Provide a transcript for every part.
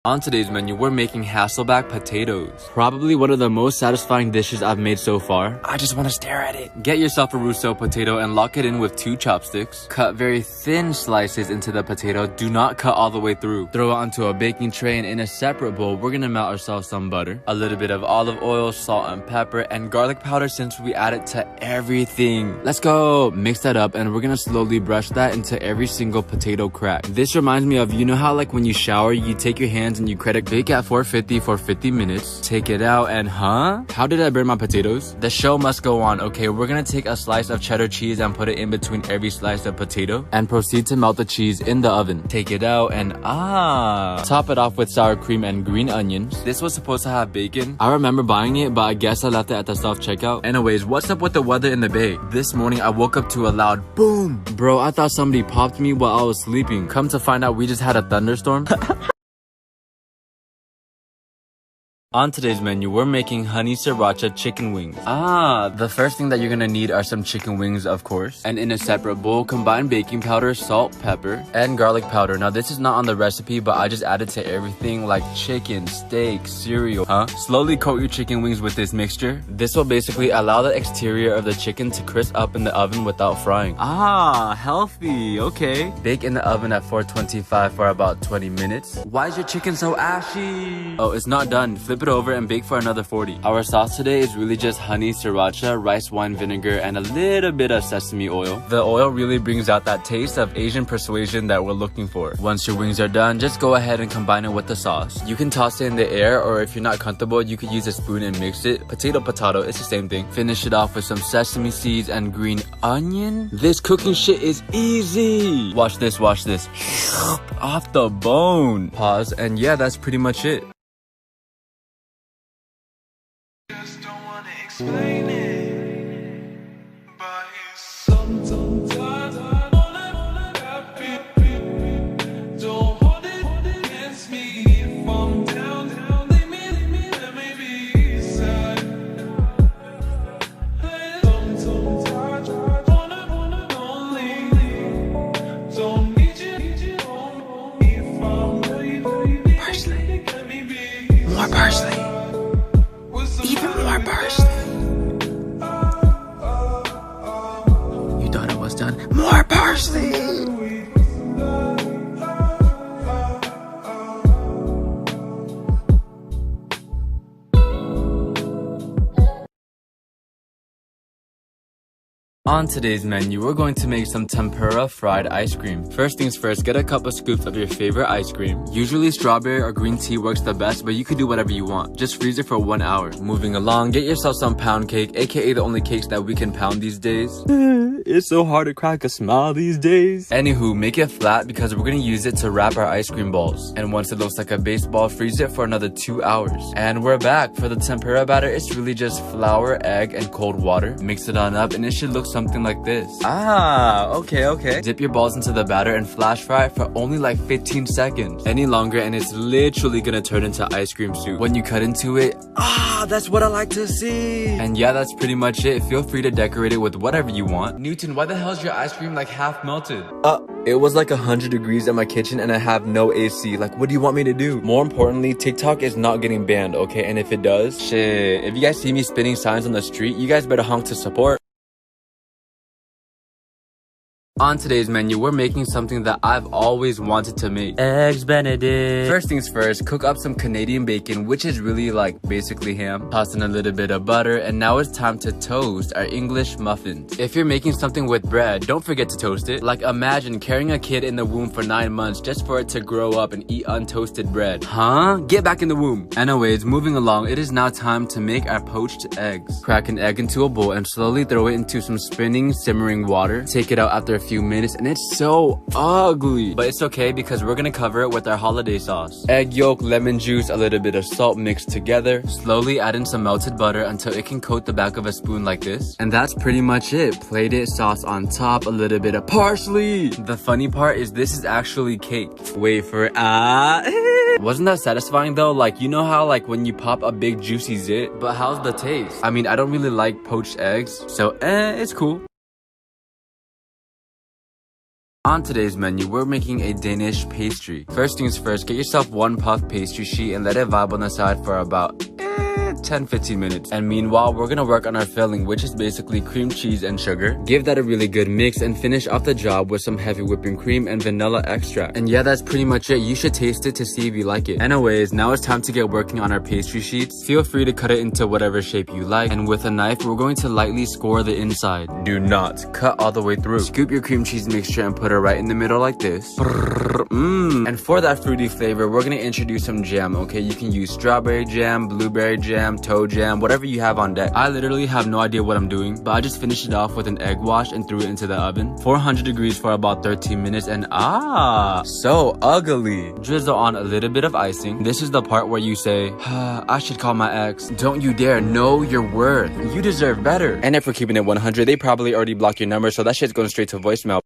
On today's menu, we're making Hasselback potatoes. Probably one of the most satisfying dishes I've made so far. I just want to stare at it. Get yourself a Rousseau potato and lock it in with 2 chopsticks. Cut very thin slices into the potato. Do not cut all the way through. Throw it onto a baking tray, and in a separate bowl, we're gonna melt ourselves some butter, a little bit of olive oil, salt and pepper, and garlic powder since we add it to everything. Let's go! Mix that up, and we're gonna slowly brush that into every single potato crack. This reminds me of, you know how like when you shower, you take your hands and you bake at 450 for 50 minutes. Take it out and how did I burn my potatoes? The show must go on. Okay, we're gonna take a slice of cheddar cheese and put it in between every slice of potato and proceed to melt the cheese in the oven. Take it out and top it off with sour cream and green onions. This was supposed to have bacon. I remember buying it, but I guess I left it at the self-checkout. Anyways, what's up with the weather in the Bay? This morning I woke up to a loud boom. Bro, I thought somebody popped me while I was sleeping. Come to find out, we just had a thunderstorm. On today's menu, we're making honey sriracha chicken wings. The first thing that you're gonna need are some chicken wings, of course. And in a separate bowl, combine baking powder, salt, pepper, and garlic powder. Now, this is not on the recipe, but I just added to everything like chicken, steak, cereal. Slowly coat your chicken wings with this mixture. This will basically allow the exterior of the chicken to crisp up in the oven without frying. Healthy, okay. Bake in the oven at 425 for about 20 minutes. Why is your chicken so ashy? Oh, it's not done. Flip it over and bake for another 40. Our sauce today is really just honey sriracha, rice wine vinegar, and a little bit of sesame oil. The oil really brings out that taste of Asian persuasion that we're looking for. Once your wings are done, just go ahead and combine it with the sauce. You can toss it in the air, or if you're not comfortable, you could use a spoon and mix it. Potato, it's the same thing. Finish it off with some sesame seeds and green onion. This cooking shit is easy. Watch this, watch this. Off the bone. Pause, and yeah, that's pretty much it. Explain it, but sometimes I don't hold it against me. If I'm down, let me be sad. Sometimes I wanna lonely, don't need you. If I'm really parsley, more parsley. Even more parsley. You thought it was done? More parsley! On today's menu, we're going to make some tempura fried ice cream. First things first, get a couple scoops of your favorite ice cream. Usually strawberry or green tea works the best, but you could do whatever you want. Just freeze it for 1 hour. Moving along, get yourself some pound cake, aka the only cakes that we can pound these days. It's so hard to crack a smile these days. Anywho, make it flat because we're gonna use it to wrap our ice cream balls. And once it looks like a baseball, freeze it for another 2 hours. And we're back. For the tempura batter, it's really just flour, egg, and cold water. Mix it on up and it should look something like this. Okay. Dip your balls into the batter and flash fry for only like 15 seconds. Any longer and it's literally gonna turn into ice cream soup. When you cut into it, that's what I like to see. And yeah, that's pretty much it. Feel free to decorate it with whatever you want. Newton, why the hell is your ice cream like half melted? It was like 100 degrees in my kitchen and I have no AC. Like, what do you want me to do? More importantly, TikTok is not getting banned, okay? And if it does, shit, if you guys see me spinning signs on the street, you guys better honk to support. On today's menu, we're making something that I've always wanted to make. Eggs Benedict. First things first, cook up some Canadian bacon, which is really like basically ham. Toss in a little bit of butter, and now it's time to toast our English muffins. If you're making something with bread, don't forget to toast it. Like imagine carrying a kid in the womb for 9 months just for it to grow up and eat untoasted bread. Get back in the womb. Anyways, moving along, it is now time to make our poached eggs. Crack an egg into a bowl and slowly throw it into some spinning, simmering water. Take it out after a few minutes and it's so ugly, but it's okay because we're gonna cover it with our holiday sauce. Egg yolk, lemon juice, a little bit of salt mixed together. Slowly add in some melted butter until it can coat the back of a spoon like this, and that's pretty much it. Plate it, sauce on top, a little bit of parsley. The funny part is this is actually cake. Wait for it. Wasn't that satisfying though? Like, you know how like when you pop a big juicy zit? But how's the taste? I mean, I don't really like poached eggs, so it's cool. On today's menu, we're making a Danish pastry. First things first, get yourself one puff pastry sheet and let it vibe on the side for about 10-15 minutes. And meanwhile, we're gonna work on our filling, which is basically cream cheese and sugar. Give that a really good mix and finish off the job with some heavy whipping cream and vanilla extract. And yeah, that's pretty much it. You should taste it to see if you like it. Anyways, now it's time to get working on our pastry sheets. Feel free to cut it into whatever shape you like, and with a knife, we're going to lightly score the inside. Do not cut all the way through. Scoop your cream cheese mixture and put it right in the middle like this. And for that fruity flavor, we're gonna introduce some jam, okay? You can use strawberry jam, blueberry jam, toe jam, whatever you have on deck. I literally have no idea what I'm doing, but I just finished it off with an egg wash and threw it into the oven. 400 degrees for about 13 minutes and so ugly. Drizzle on a little bit of icing. This is the part where you say, I should call my ex. Don't you dare. Know your worth. You deserve better. And if we're keeping it 100, they probably already blocked your number, so that shit's going straight to voicemail.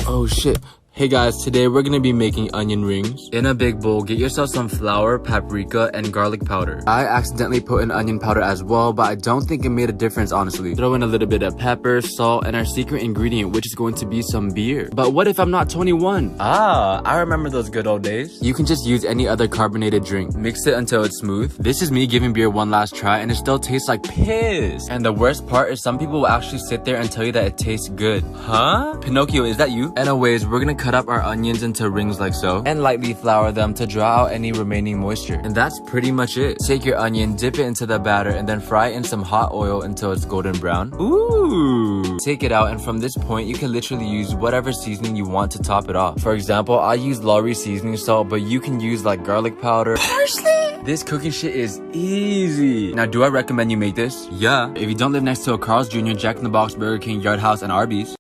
Oh shit. Hey guys, today we're gonna be making onion rings. In a big bowl, get yourself some flour, paprika, and garlic powder. I accidentally put in onion powder as well, but I don't think it made a difference, honestly. Throw in a little bit of pepper, salt, and our secret ingredient, which is going to be some beer. But what if I'm not 21? I remember those good old days. You can just use any other carbonated drink. Mix it until it's smooth. This is me giving beer one last try, and it still tastes like piss. And the worst part is some people will actually sit there and tell you that it tastes good. Huh? Pinocchio, is that you? Anyways, we're gonna cut up our onions into rings like so and lightly flour them to draw out any remaining moisture. And that's pretty much it. Take your onion, dip it into the batter, and then fry it in some hot oil until it's golden brown. Ooh! Take it out, and from this point, you can literally use whatever seasoning you want to top it off. For example, I use Lawry seasoning salt, but you can use like garlic powder, parsley. This cooking shit is easy. Now, do I recommend you make this? Yeah. If you don't live next to a Carl's Jr., Jack in the Box, Burger King, Yard House, and Arby's.